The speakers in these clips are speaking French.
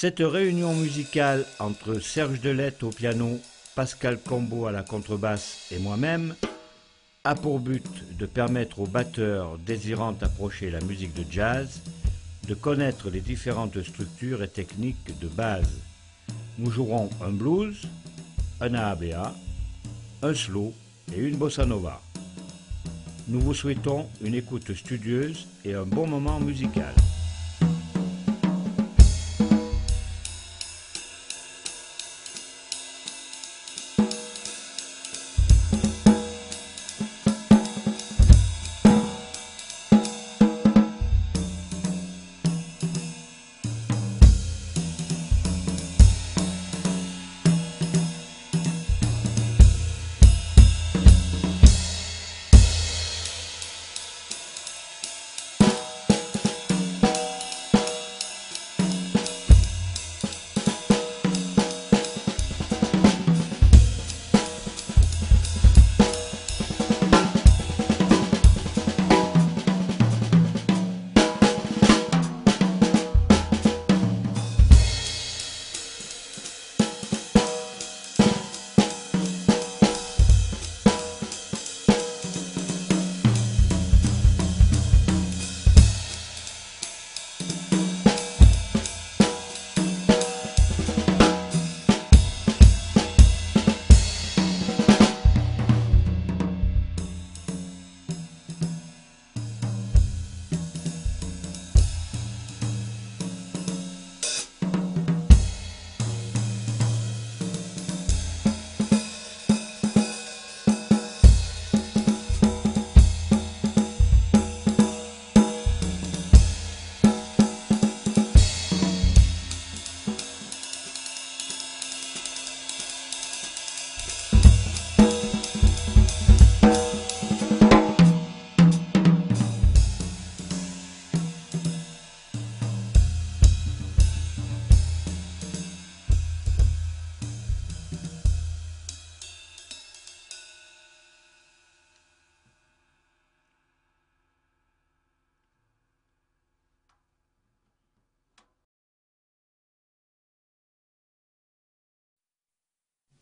Cette réunion musicale entre Serge Delette au piano, Pascal Combo à la contrebasse et moi-même a pour but de permettre aux batteurs désirant approcher la musique de jazz de connaître les différentes structures et techniques de base. Nous jouerons un blues, un AABA, un slow et une bossa nova. Nous vous souhaitons une écoute studieuse et un bon moment musical.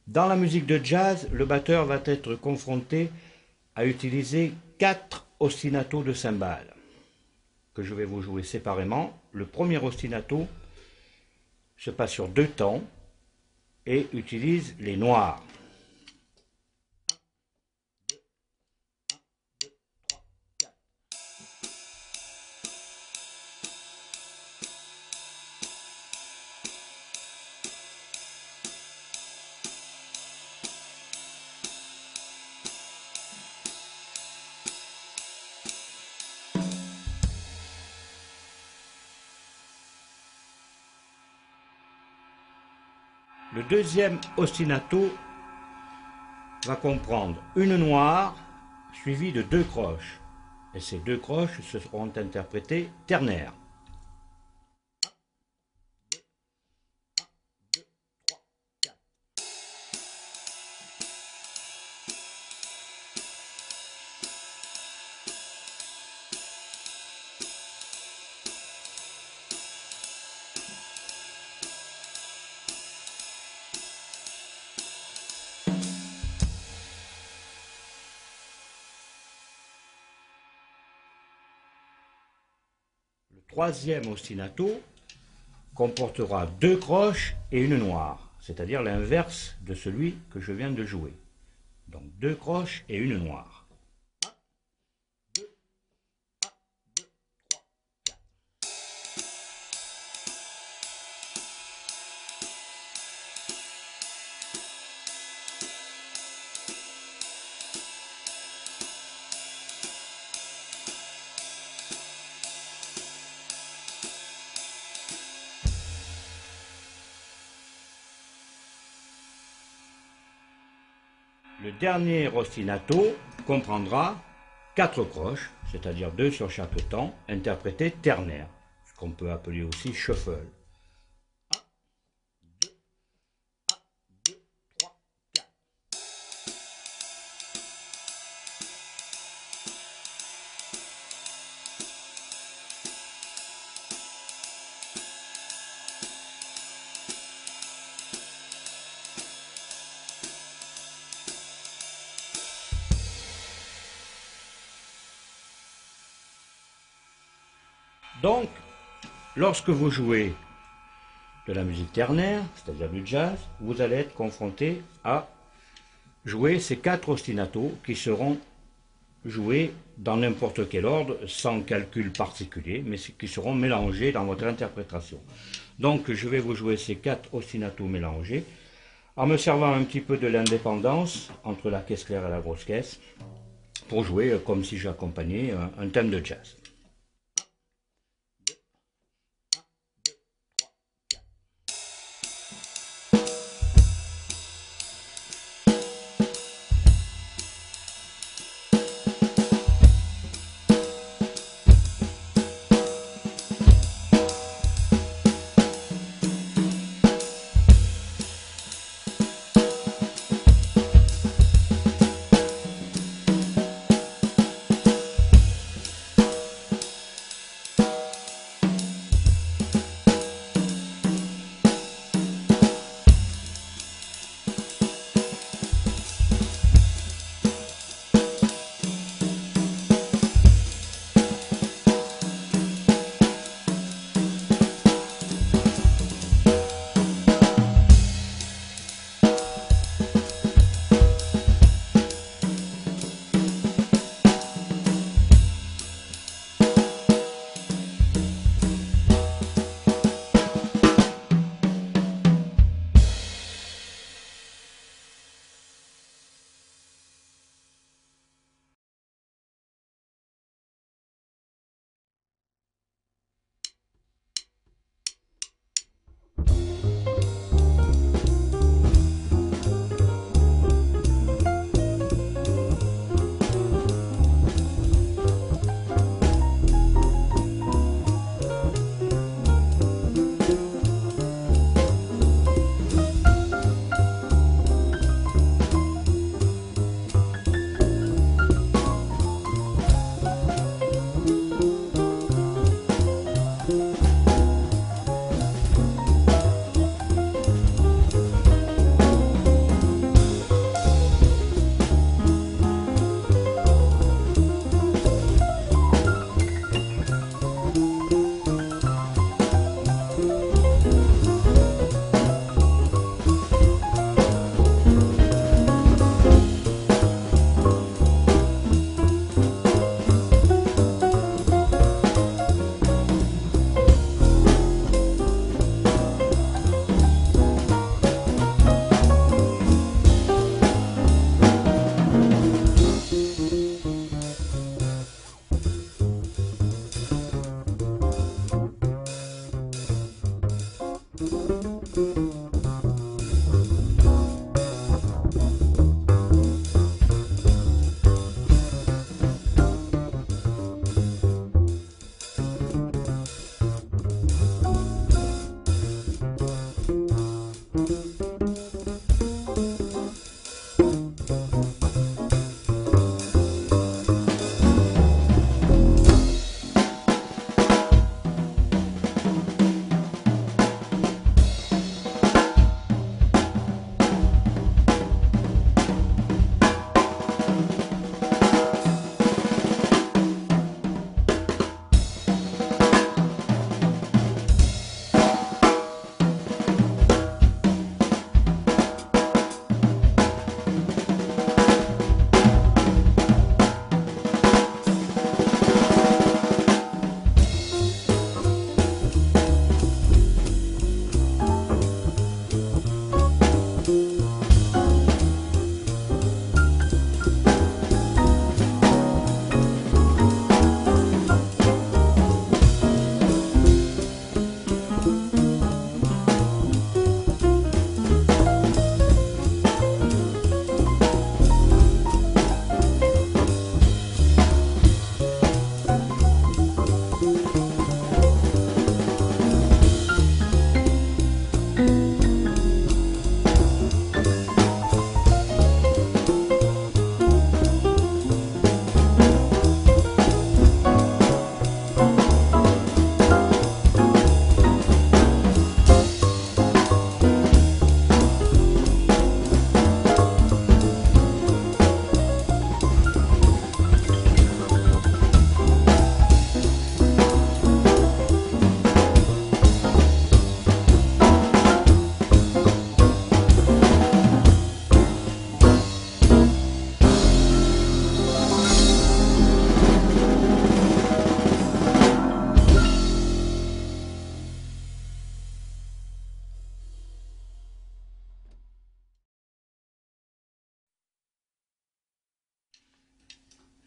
Dans la musique de jazz, le batteur va être confronté à utiliser 4 ostinatos de cymbales que je vais vous jouer séparément. Le premier ostinato se passe sur 2 temps et utilise les noirs. Le deuxième ostinato va comprendre une noire suivie de 2 croches. Et ces 2 croches seront interprétées ternaires. Le troisième ostinato comportera 2 croches et une noire, c'est-à-dire l'inverse de celui que je viens de jouer. Donc 2 croches et une noire. Le dernier ostinato comprendra 4 croches, c'est-à-dire 2 sur chaque temps, interprétées ternaires, ce qu'on peut appeler aussi shuffle. Donc, lorsque vous jouez de la musique ternaire, c'est-à-dire du jazz, vous allez être confronté à jouer ces 4 ostinatos qui seront joués dans n'importe quel ordre, sans calcul particulier, mais qui seront mélangés dans votre interprétation. Donc je vais vous jouer ces 4 ostinatos mélangés, en me servant un petit peu de l'indépendance entre la caisse claire et la grosse caisse, pour jouer comme si j'accompagnais un thème de jazz.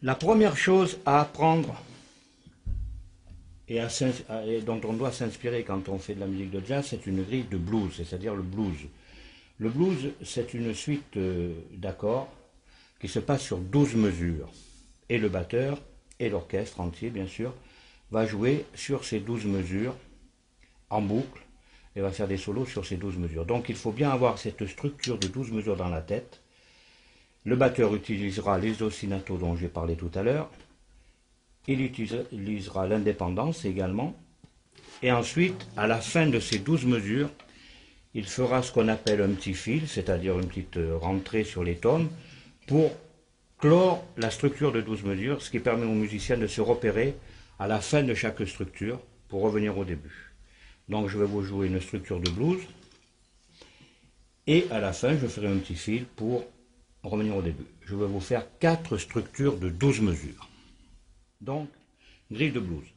La première chose à apprendre et dont on doit s'inspirer quand on fait de la musique de jazz, c'est une grille de blues, c'est-à-dire le blues. Le blues, c'est une suite d'accords qui se passe sur 12 mesures. Et le batteur, et l'orchestre entier, bien sûr, va jouer sur ces 12 mesures en boucle et va faire des solos sur ces 12 mesures. Donc il faut bien avoir cette structure de 12 mesures dans la tête. Le batteur utilisera les ostinatos dont j'ai parlé tout à l'heure. Il utilisera l'indépendance également. Et ensuite, à la fin de ces 12 mesures, il fera ce qu'on appelle un petit fil, c'est-à-dire une petite rentrée sur les tomes, pour clore la structure de 12 mesures, ce qui permet aux musiciens de se repérer à la fin de chaque structure pour revenir au début. Donc je vais vous jouer une structure de blues, et à la fin je ferai un petit fil pour revenir au début. Je vais vous faire 4 structures de 12 mesures. Donc, grille de blues.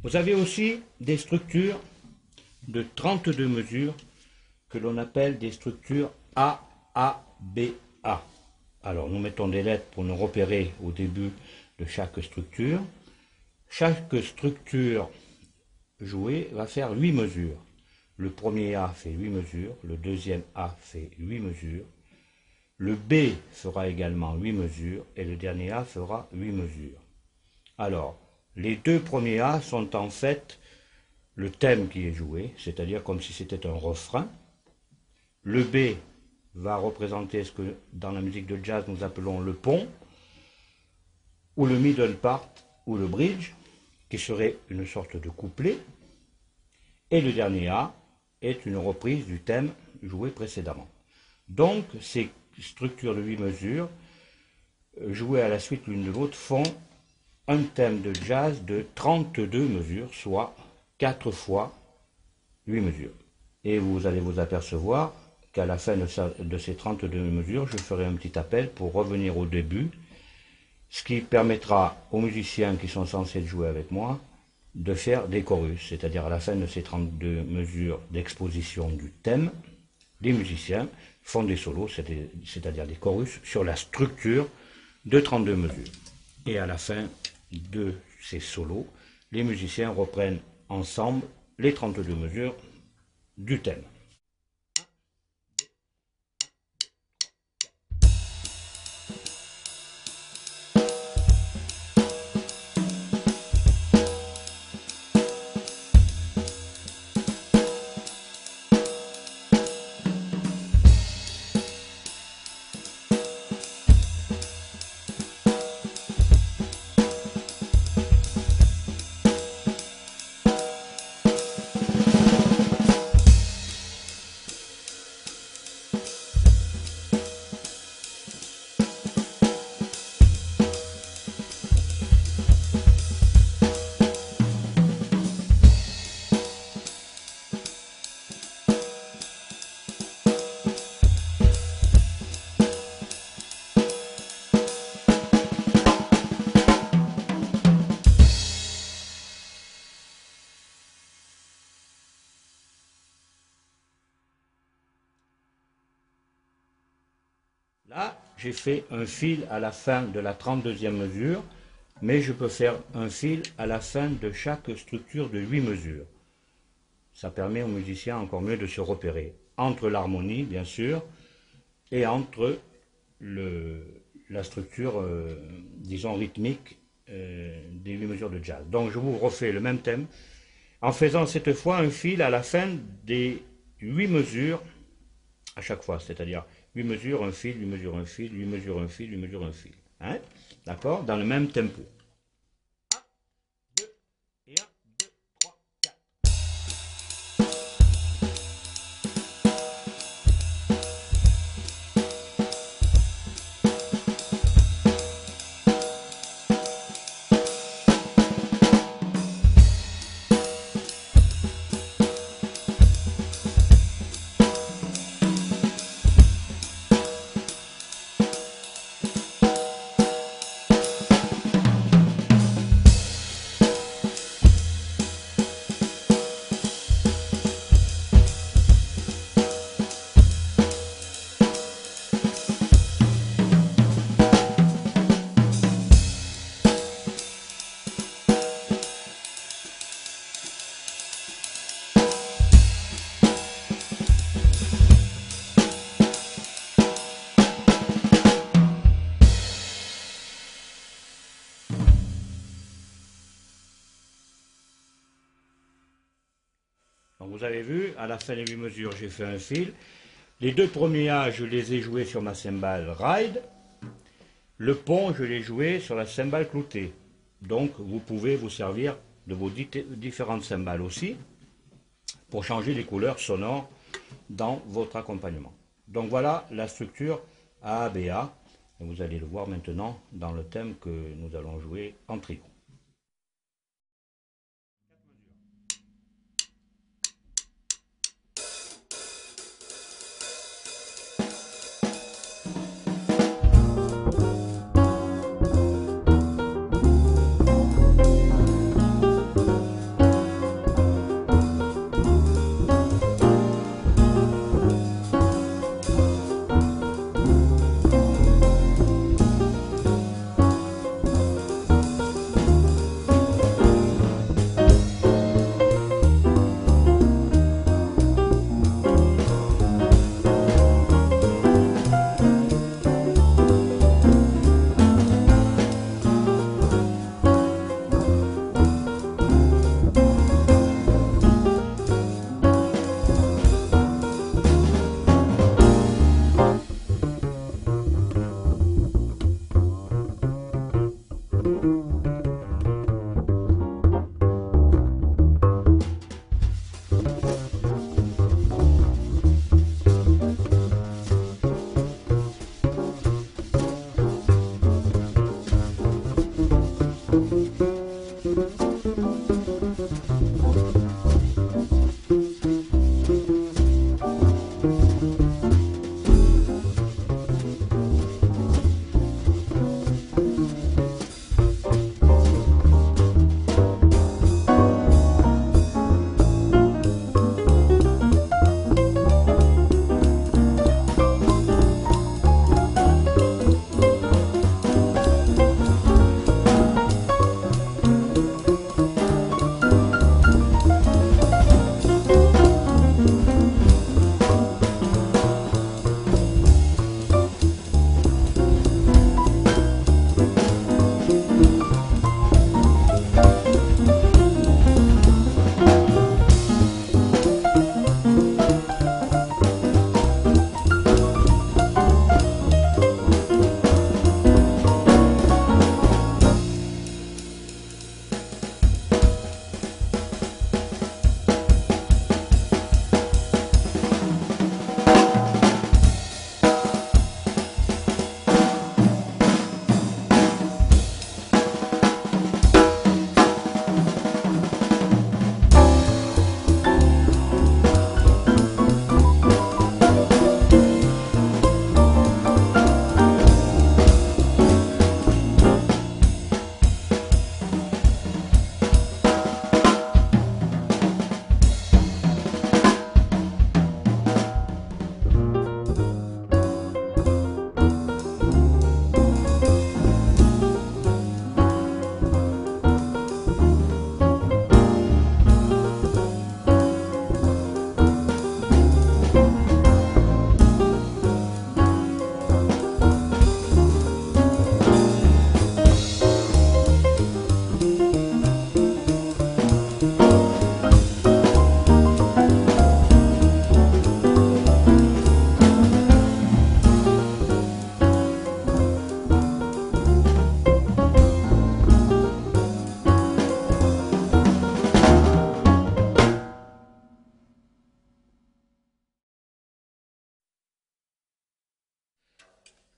Vous avez aussi des structures de 32 mesures que l'on appelle des structures AABA. Alors nous mettons des lettres pour nous repérer au début de chaque structure. Chaque structure jouée va faire 8 mesures. Le premier A fait 8 mesures, le deuxième A fait 8 mesures, le B fera également 8 mesures et le dernier A fera 8 mesures. Alors, les deux premiers A sont en fait le thème qui est joué, c'est-à-dire comme si c'était un refrain. Le B va représenter ce que dans la musique de jazz nous appelons le pont, ou le middle part, ou le bridge, qui serait une sorte de couplet. Et le dernier A est une reprise du thème joué précédemment. Donc, ces structures de 8 mesures, jouées à la suite l'une de l'autre, font un thème de jazz de 32 mesures, soit 4 fois 8 mesures. Et vous allez vous apercevoir qu'à la fin de ces 32 mesures, je ferai un petit appel pour revenir au début, ce qui permettra aux musiciens qui sont censés jouer avec moi de faire des chorus, c'est-à-dire à la fin de ces 32 mesures d'exposition du thème, les musiciens font des solos, c'est-à-dire des chorus sur la structure de 32 mesures. Et à la fin de ces solos, les musiciens reprennent ensemble les 32 mesures du thème. Là, j'ai fait un fil à la fin de la 32e mesure, mais je peux faire un fil à la fin de chaque structure de 8 mesures. Ça permet aux musiciens encore mieux de se repérer, entre l'harmonie, bien sûr, et entre la structure, disons, rythmique des 8 mesures de jazz. Donc je vous refais le même thème, en faisant cette fois un fil à la fin des 8 mesures à chaque fois, c'est-à-dire 8 mesures, un fil, 8 mesures, un fil, 8 mesures, un fil, 8 mesures, un fil. Hein? D'accord? Dans le même tempo. 1, 2, et 1, 2, 3, 4. Donc vous avez vu, à la fin des 8 mesures, j'ai fait un fil. Les deux premiers A, je les ai joués sur ma cymbale ride. Le pont, je l'ai joué sur la cymbale cloutée. Donc vous pouvez vous servir de vos différentes cymbales aussi pour changer les couleurs sonores dans votre accompagnement. Donc voilà la structure AABA. Vous allez le voir maintenant dans le thème que nous allons jouer en trio.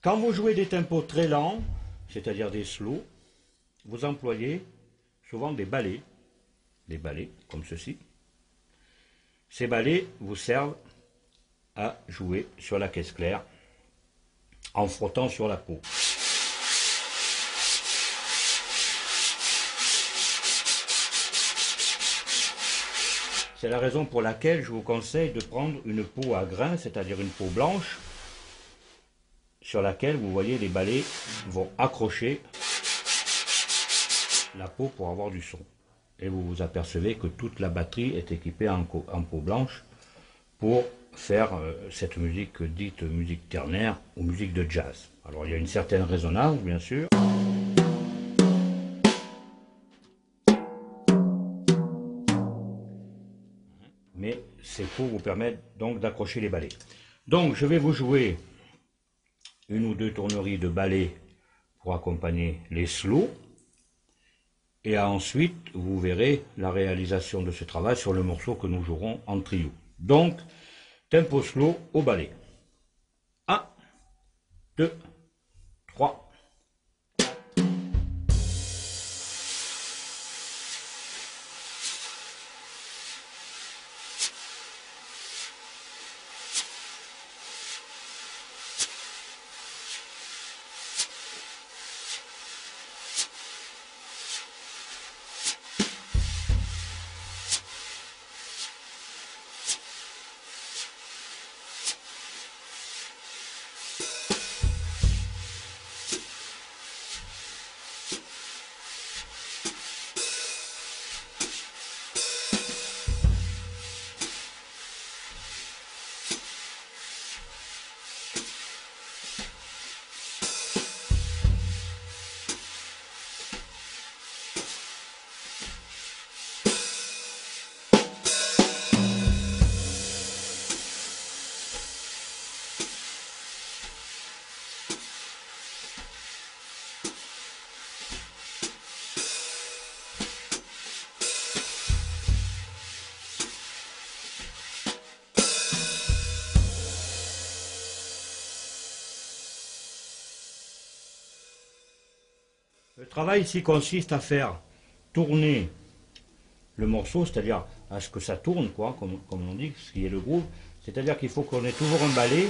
Quand vous jouez des tempos très lents, c'est-à-dire des slows, vous employez souvent des balais comme ceci. Ces balais vous servent à jouer sur la caisse claire en frottant sur la peau. C'est la raison pour laquelle je vous conseille de prendre une peau à grains, c'est-à-dire une peau blanche, sur laquelle vous voyez les balais vont accrocher la peau pour avoir du son. Et vous vous apercevez que toute la batterie est équipée en peau blanche pour faire cette musique dite musique ternaire ou musique de jazz. Alors il y a une certaine résonance bien sûr. Mais ces peaux vous permettent donc d'accrocher les balais. Donc je vais vous jouer une ou deux tourneries de balais pour accompagner les slows. Et ensuite, vous verrez la réalisation de ce travail sur le morceau que nous jouerons en trio. Donc, tempo slow au ballet. 1, 2, 3. Le travail ici consiste à faire tourner le morceau, c'est-à-dire à ce que ça tourne, quoi, comme on dit, ce qui est le groove. C'est-à-dire qu'il faut qu'on ait toujours un balai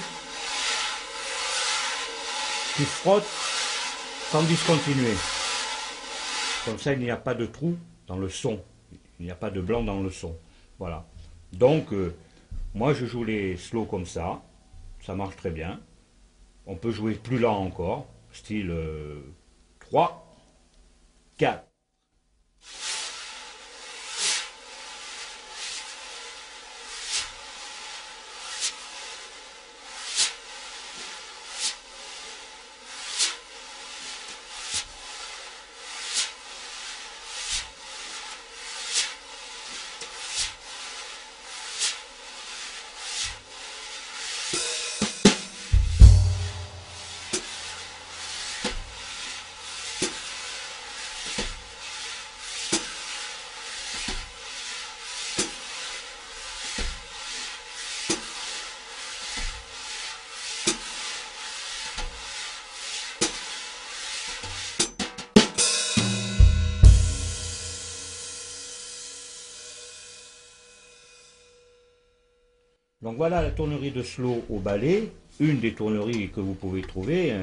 qui frotte sans discontinuer. Comme ça, il n'y a pas de trou dans le son. Il n'y a pas de blanc dans le son. Voilà. Donc, moi, je joue les slows comme ça. Ça marche très bien. On peut jouer plus lent encore, style 3, 4. Donc voilà la tournerie de slow au balai, une des tourneries que vous pouvez trouver.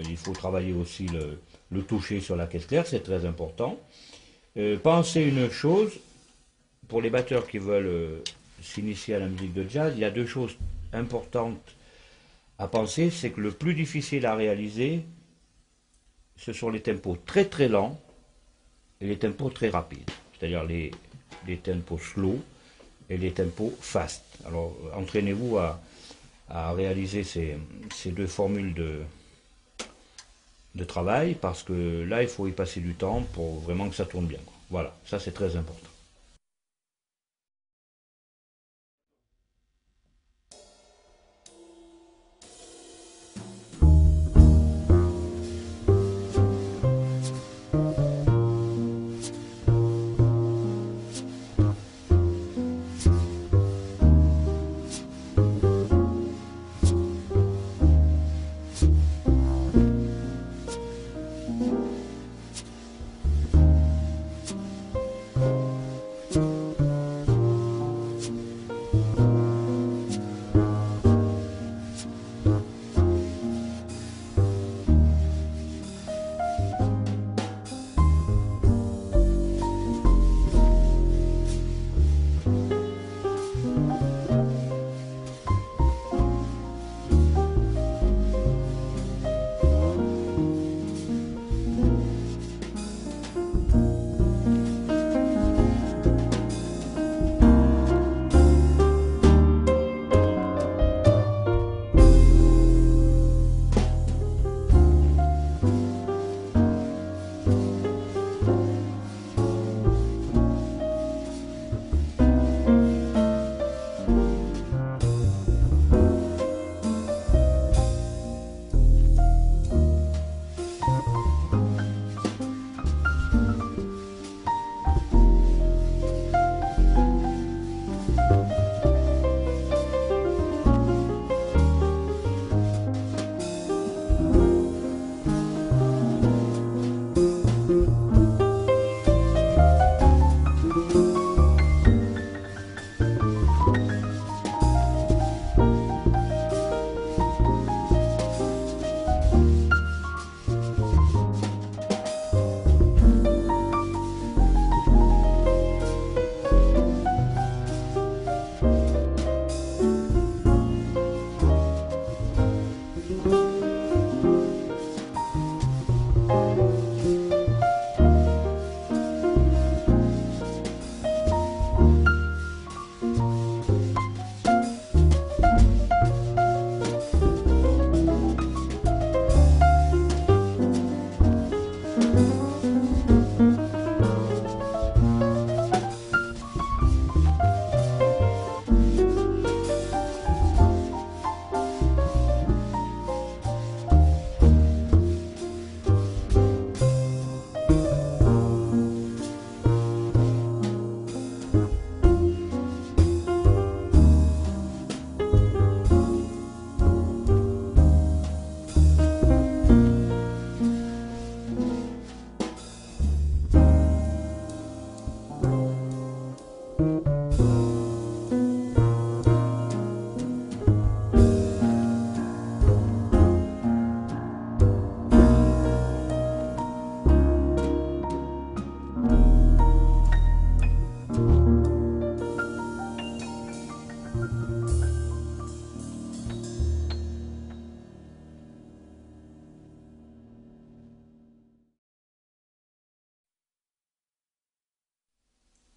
Il faut travailler aussi le toucher sur la caisse claire, c'est très important. Pensez une chose, pour les batteurs qui veulent s'initier à la musique de jazz, il y a deux choses importantes à penser, c'est que le plus difficile à réaliser, ce sont les tempos très très lents et les tempos très rapides, c'est-à-dire les tempos slow et les tempos fast. Alors entraînez-vous à réaliser ces deux formules de travail, parce que là il faut y passer du temps pour vraiment que ça tourne bien, quoi. Voilà, ça c'est très important.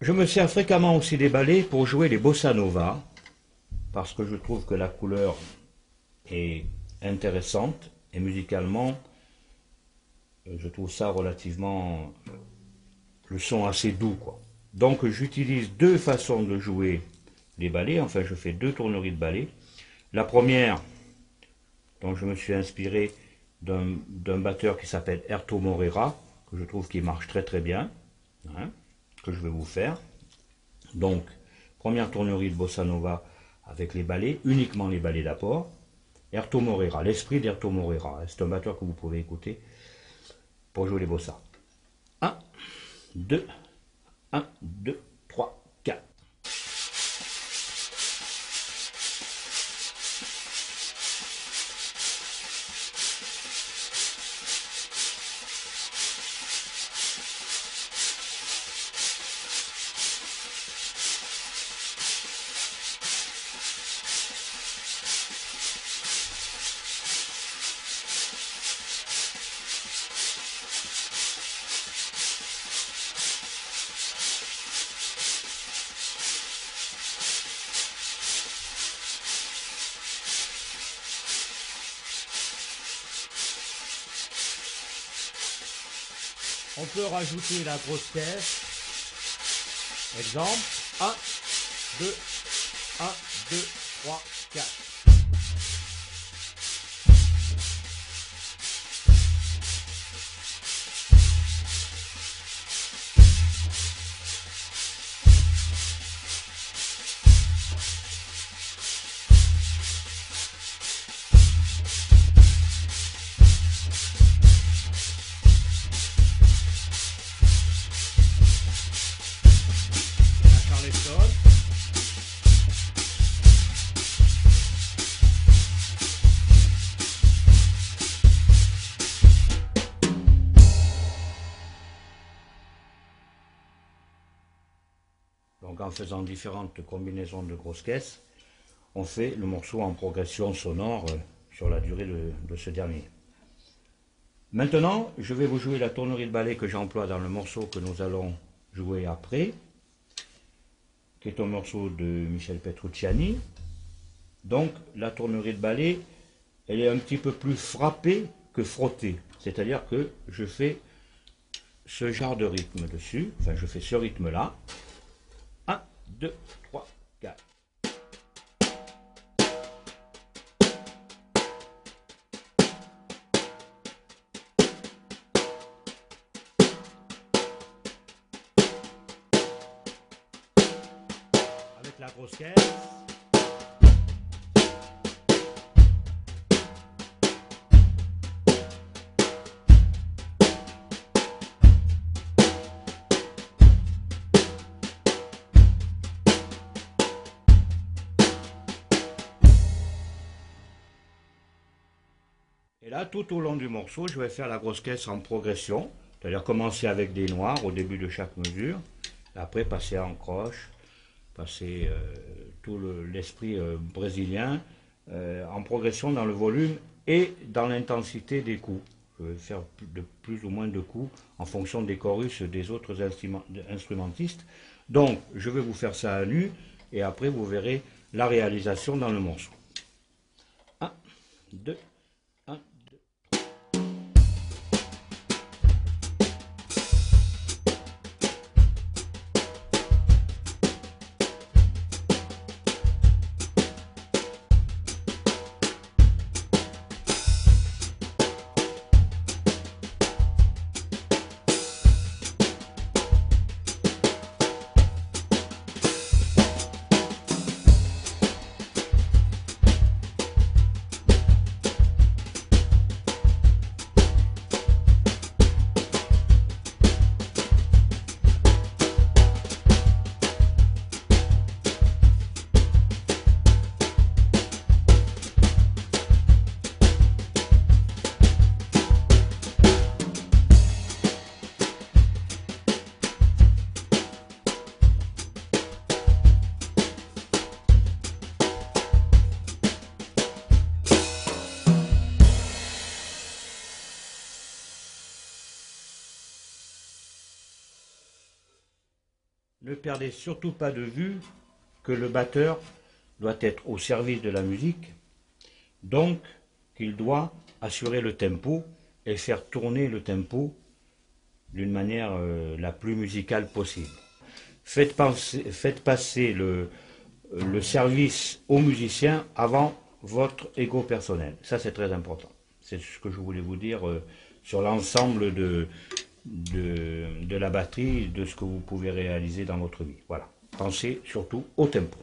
Je me sers fréquemment aussi des balais pour jouer les bossa nova, parce que je trouve que la couleur est intéressante et musicalement, je trouve ça relativement, le son assez doux, quoi. Donc j'utilise deux façons de jouer les ballets, enfin je fais deux tourneries de ballets. La première, dont je me suis inspiré d'un batteur qui s'appelle Erto Morera, que je trouve qui marche très très bien, hein, que je vais vous faire. Donc, première tournerie de bossa nova avec les ballets, uniquement les ballets d'apport. Erto Morera, l'esprit d'Erto Morera, c'est un batteur que vous pouvez écouter pour jouer les bossa. 1, 2, 1, 2, 3, 4. On peut rajouter la grosse caisse. Exemple, 1, 2, 1, 2, 3, 4. La Charleston. Donc en faisant différentes combinaisons de grosses caisses, on fait le morceau en progression sonore sur la durée de ce dernier. Maintenant, je vais vous jouer la tournerie de ballet que j'emploie dans le morceau que nous allons jouer après, qui est un morceau de Michel Petrucciani. Donc la tournerie de ballet, elle est un petit peu plus frappée que frottée. C'est-à-dire que je fais ce genre de rythme dessus, enfin je fais ce rythme-là. 1, 2, 3, 4. Avec la grosse caisse. Et là, tout au long du morceau, je vais faire la grosse caisse en progression, c'est-à-dire commencer avec des noirs au début de chaque mesure, après passer en croche, passer tout l'esprit brésilien en progression dans le volume et dans l'intensité des coups. Je vais faire de plus ou moins de coups en fonction des chorus des autres instrumentistes. Donc, je vais vous faire ça à nu et après vous verrez la réalisation dans le morceau. 1, 2, 1, 2. Ne perdez surtout pas de vue que le batteur doit être au service de la musique, donc qu'il doit assurer le tempo et faire tourner le tempo d'une manière la plus musicale possible. Faites passer le service aux musiciens avant votre ego personnel. Ça, c'est très important. C'est ce que je voulais vous dire sur l'ensemble de la batterie, de ce que vous pouvez réaliser dans votre vie. Voilà. Pensez surtout au tempo.